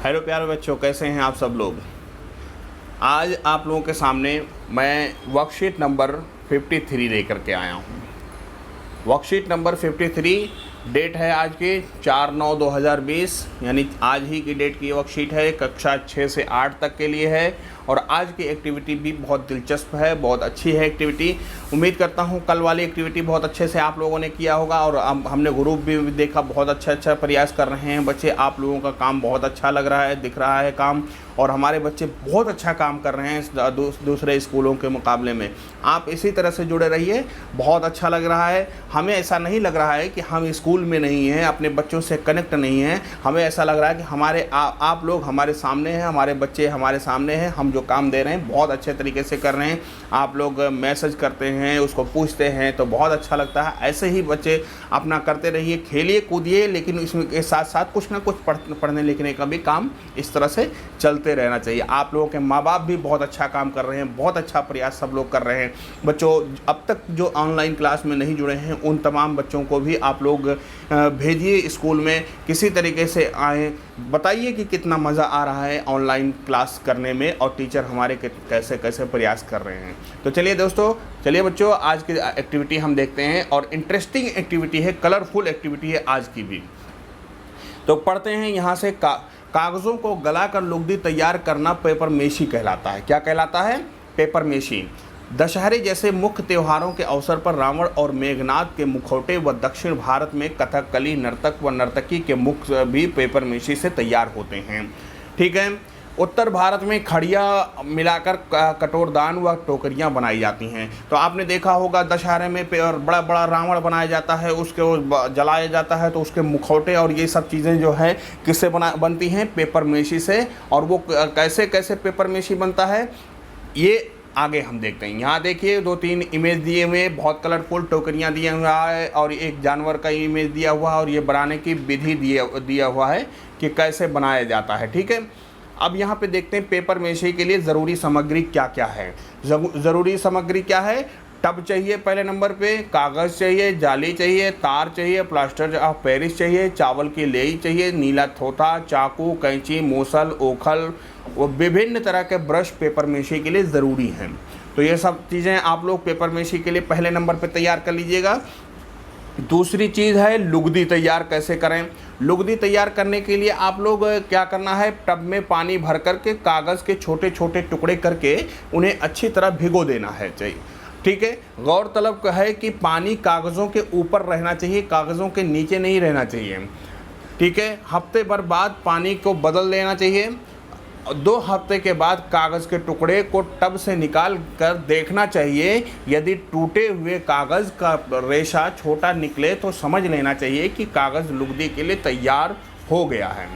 Hello प्यारे बच्चों, कैसे हैं आप सब लोग। आज आप लोगों के सामने मैं वर्कशीट नंबर 53 लेकर के आया हूँ। वर्कशीट नंबर 53 डेट है आज की 4/9/2020, यानी आज ही की डेट की वर्कशीट है। कक्षा 6 से 8 तक के लिए है और आज की एक्टिविटी भी बहुत दिलचस्प है, बहुत अच्छी है एक्टिविटी। उम्मीद करता हूँ कल वाली एक्टिविटी बहुत अच्छे से आप लोगों ने किया होगा और हमने ग्रुप भी देखा, बहुत अच्छा प्रयास कर रहे हैं बच्चे। आप लोगों का काम बहुत अच्छा लग रहा है, दिख रहा है काम, और हमारे बच्चे बहुत अच्छा काम कर रहे हैं दूसरे स्कूलों के मुकाबले में। आप इसी तरह से जुड़े रहिए, बहुत अच्छा लग रहा है। हमें ऐसा नहीं लग रहा है कि हम स्कूल में नहीं हैं, अपने बच्चों से कनेक्ट नहीं हैं। हमें ऐसा लग रहा है कि आप लोग हमारे सामने हैं, हमारे बच्चे हमारे सामने हैं। हम जो काम दे रहे हैं बहुत अच्छे तरीके से कर रहे हैं। आप लोग मैसेज करते हैं, उसको पूछते हैं तो बहुत अच्छा लगता है। ऐसे ही बच्चे अपना करते रहिए, खेलिए कूदिए, लेकिन इसमें के साथ साथ कुछ ना कुछ पढ़ने लिखने का भी काम इस तरह से चलते रहना चाहिए। आप लोगों के माँ बाप भी बहुत अच्छा काम कर रहे हैं, बहुत अच्छा प्रयास सब लोग कर रहे हैं। बच्चों, अब तक जो ऑनलाइन क्लास में नहीं जुड़े हैं उन तमाम बच्चों को भी आप लोग भेजिए स्कूल में, किसी तरीके से आएँ, बताइए कि कितना मज़ा आ रहा है ऑनलाइन क्लास करने में और टीचर हमारे कैसे कैसे प्रयास कर रहे हैं। तो चलिए दोस्तों, चलिए बच्चों, आज की एक्टिविटी हम देखते हैं और इंटरेस्टिंग एक्टिविटी है, कलरफुल एक्टिविटी है आज की भी। तो पढ़ते हैं यहाँ से। कागज़ों को गलाकर लुगदी तैयार करना पेपर मेशी कहलाता है। क्या कहलाता है? पेपर मेशी। दशहरे जैसे मुख्य त्योहारों के अवसर पर रावण और मेघनाद के मुखौटे व दक्षिण भारत में कथकली नर्तक व नर्तकी के मुख भी पेपर मेशी से तैयार होते हैं। ठीक है। उत्तर भारत में खड़िया मिलाकर कटोरदान व टोकरियां बनाई जाती हैं। तो आपने देखा होगा दशहरे में बड़ा बड़ा रावण बनाया जाता है, उसके जलाया जाता है, तो उसके मुखौटे और ये सब चीज़ें जो है किससे बनती हैं? पेपर मेशी से। और वो कैसे कैसे पेपर मेशी बनता है ये आगे हम देखते हैं। यहाँ देखिए 2-3 इमेज दिए हुए, बहुत कलरफुल टोकरियाँ दिया हुआ है और एक जानवर का इमेज दिया हुआ है और ये बनाने की विधि दिया हुआ है कि कैसे बनाया जाता है। ठीक है। अब यहाँ पे देखते हैं पेपर मेशी के लिए ज़रूरी सामग्री क्या क्या है। ज़रूरी सामग्री क्या है? टब चाहिए पहले नंबर पे, कागज़ चाहिए, जाली चाहिए, तार चाहिए, प्लास्टर ऑफ पेरिस चाहिए, चावल की लेई चाहिए, नीला थोथा, चाकू, कैंची, मूसल, ओखल और विभिन्न तरह के ब्रश पेपर मेशी के लिए ज़रूरी हैं। तो ये सब चीज़ें आप लोग पेपर मेशी के लिए पहले नंबर पर तैयार कर लीजिएगा। दूसरी चीज़ है लुगदी तैयार कैसे करें। लुगदी तैयार करने के लिए आप लोग क्या करना है, टब में पानी भर करके कागज़ के छोटे छोटे टुकड़े करके उन्हें अच्छी तरह भिगो देना है चाहिए। ठीक है। गौरतलब है कि पानी कागज़ों के ऊपर रहना चाहिए, कागज़ों के नीचे नहीं रहना चाहिए। ठीक है। हफ्ते भर बाद पानी को बदल लेना चाहिए। 2 हफ्ते के बाद कागज़ के टुकड़े को टब से निकाल कर देखना चाहिए। यदि टूटे हुए कागज़ का रेशा छोटा निकले तो समझ लेना चाहिए कि कागज़ लुगदी के लिए तैयार हो गया है।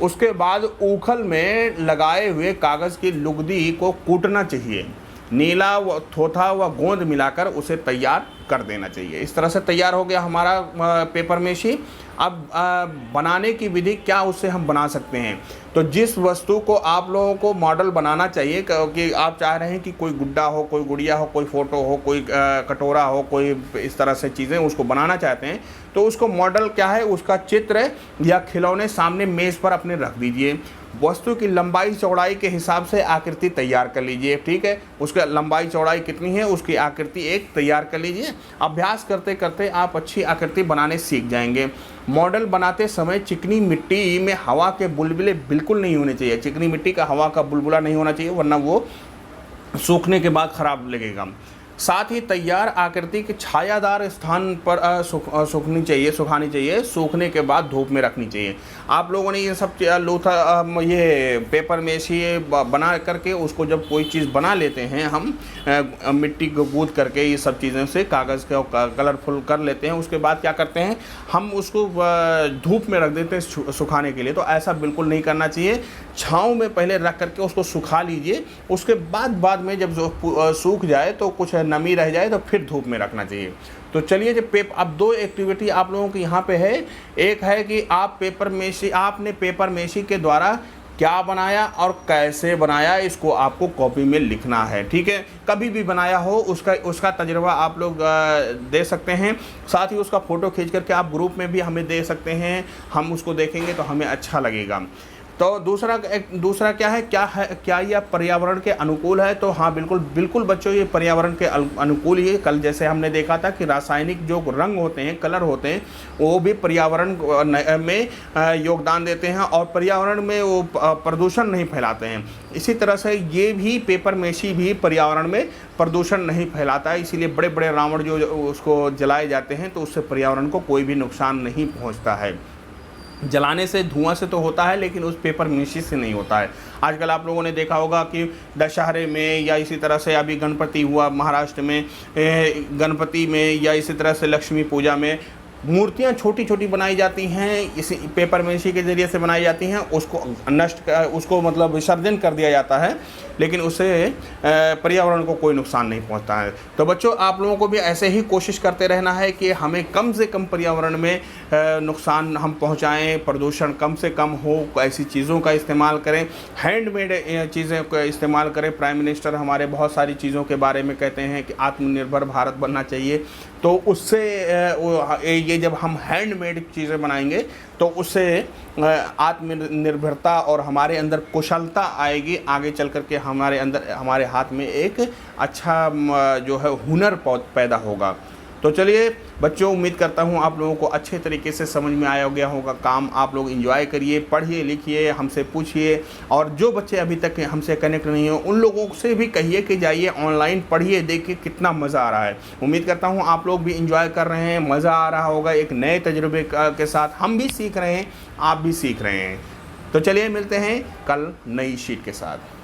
उसके बाद ऊखल में लगाए हुए कागज़ की लुगदी को कूटना चाहिए। नीला व थोथा व गोंद मिलाकर उसे तैयार कर देना चाहिए। इस तरह से तैयार हो गया हमारा पेपर मेशी। अब बनाने की विधि क्या उससे हम बना सकते हैं। तो जिस वस्तु को आप लोगों को मॉडल बनाना चाहिए, क्योंकि आप चाह रहे हैं कि कोई गुड्डा हो, कोई गुड़िया हो, कोई फ़ोटो हो, कोई कटोरा हो, कोई इस तरह से चीज़ें उसको बनाना चाहते हैं, तो उसको मॉडल क्या है, उसका चित्र या खिलौने सामने मेज़ पर अपने रख दीजिए। वस्तु की लंबाई चौड़ाई के हिसाब से आकृति तैयार कर लीजिए। ठीक है। उसका लंबाई चौड़ाई कितनी है उसकी आकृति एक तैयार कर लीजिए। अभ्यास करते करते आप अच्छी आकृति बनाने सीख जाएंगे। मॉडल बनाते समय चिकनी मिट्टी में हवा के बुलबुले बिल्कुल नहीं होने चाहिए। चिकनी मिट्टी का हवा का बुलबुला नहीं होना चाहिए, वरना वो सूखने के बाद ख़राब लगेगा। साथ ही तैयार आकृति के छायादार स्थान पर सुखानी चाहिए। सूखने के बाद धूप में रखनी चाहिए। आप लोगों ने ये सब ये पेपर मेशी बना करके उसको जब कोई चीज़ बना लेते हैं हम मिट्टी को गूंथ करके ये सब चीज़ों से कागज़ के कलरफुल कर लेते हैं, उसके बाद क्या करते हैं हम उसको धूप में रख देते हैं सुखाने के लिए। तो ऐसा बिल्कुल नहीं करना चाहिए। छाँव में पहले रख करके उसको सुखा लीजिए। उसके बाद में जब सूख जाए तो कुछ नमी रह जाए तो फिर धूप में रखना चाहिए। तो चलिए जब अब 2 एक्टिविटी आप लोगों की यहाँ पे है। एक है कि आपने पेपर मेशी के द्वारा क्या बनाया और कैसे बनाया, इसको आपको कॉपी में लिखना है। ठीक है। कभी भी बनाया हो उसका तजुर्बा आप लोग दे सकते हैं। साथ ही उसका फ़ोटो खींच करके आप ग्रुप में भी हमें दे सकते हैं, हम उसको देखेंगे तो हमें अच्छा लगेगा। तो दूसरा क्या है, क्या यह पर्यावरण के अनुकूल है? तो हाँ, बिल्कुल बच्चों, ये पर्यावरण के अनुकूल ही है। कल जैसे हमने देखा था कि रासायनिक जो रंग होते हैं, कलर होते हैं, वो भी पर्यावरण में योगदान देते हैं और पर्यावरण में वो प्रदूषण नहीं फैलाते हैं। इसी तरह से ये भी पेपर मेशी भी पर्यावरण में प्रदूषण नहीं फैलाता है, इसीलिए बड़े बड़े रावण जो उसको जलाए जाते हैं तो उससे पर्यावरण को कोई भी नुकसान नहीं पहुंचता है। जलाने से, धुआं से तो होता है, लेकिन उस पेपर मेशी से नहीं होता है। आजकल आप लोगों ने देखा होगा कि दशहरे में या इसी तरह से अभी गणपति हुआ महाराष्ट्र में, गणपति में या इसी तरह से लक्ष्मी पूजा में मूर्तियाँ छोटी छोटी बनाई जाती हैं, इसी पेपर मेशी के ज़रिए से बनाई जाती हैं, उसको मतलब विसर्जन कर दिया जाता है, लेकिन उससे पर्यावरण को कोई नुकसान नहीं पहुंचता है। तो बच्चों, आप लोगों को भी ऐसे ही कोशिश करते रहना है कि हमें कम से कम पर्यावरण में नुकसान हम पहुंचाएं, प्रदूषण कम से कम हो, ऐसी चीज़ों का इस्तेमाल करें, हैंडमेड चीज़ें का इस्तेमाल करें। प्राइम मिनिस्टर हमारे बहुत सारी चीज़ों के बारे में कहते हैं कि आत्मनिर्भर भारत बनना चाहिए, तो उससे ये जब हम हैंडमेड चीज़ें बनाएंगे तो उससे आत्मनिर्भरता और हमारे अंदर कुशलता आएगी, आगे चल कर के हमारे हाथ में एक अच्छा जो है हुनर पैदा होगा। तो चलिए बच्चों, उम्मीद करता हूँ आप लोगों को अच्छे तरीके से समझ में आया गया होगा। काम आप लोग एंजॉय करिए, पढ़िए लिखिए, हमसे पूछिए, और जो बच्चे अभी तक हमसे कनेक्ट नहीं हो उन लोगों से भी कहिए कि जाइए ऑनलाइन पढ़िए, देखिए कितना मज़ा आ रहा है। उम्मीद करता हूँ आप लोग भी एंजॉय कर रहे हैं, मज़ा आ रहा होगा। एक नए तजुर्बे के साथ हम भी सीख रहे हैं, आप भी सीख रहे हैं। तो चलिए मिलते हैं कल नई शीट के साथ।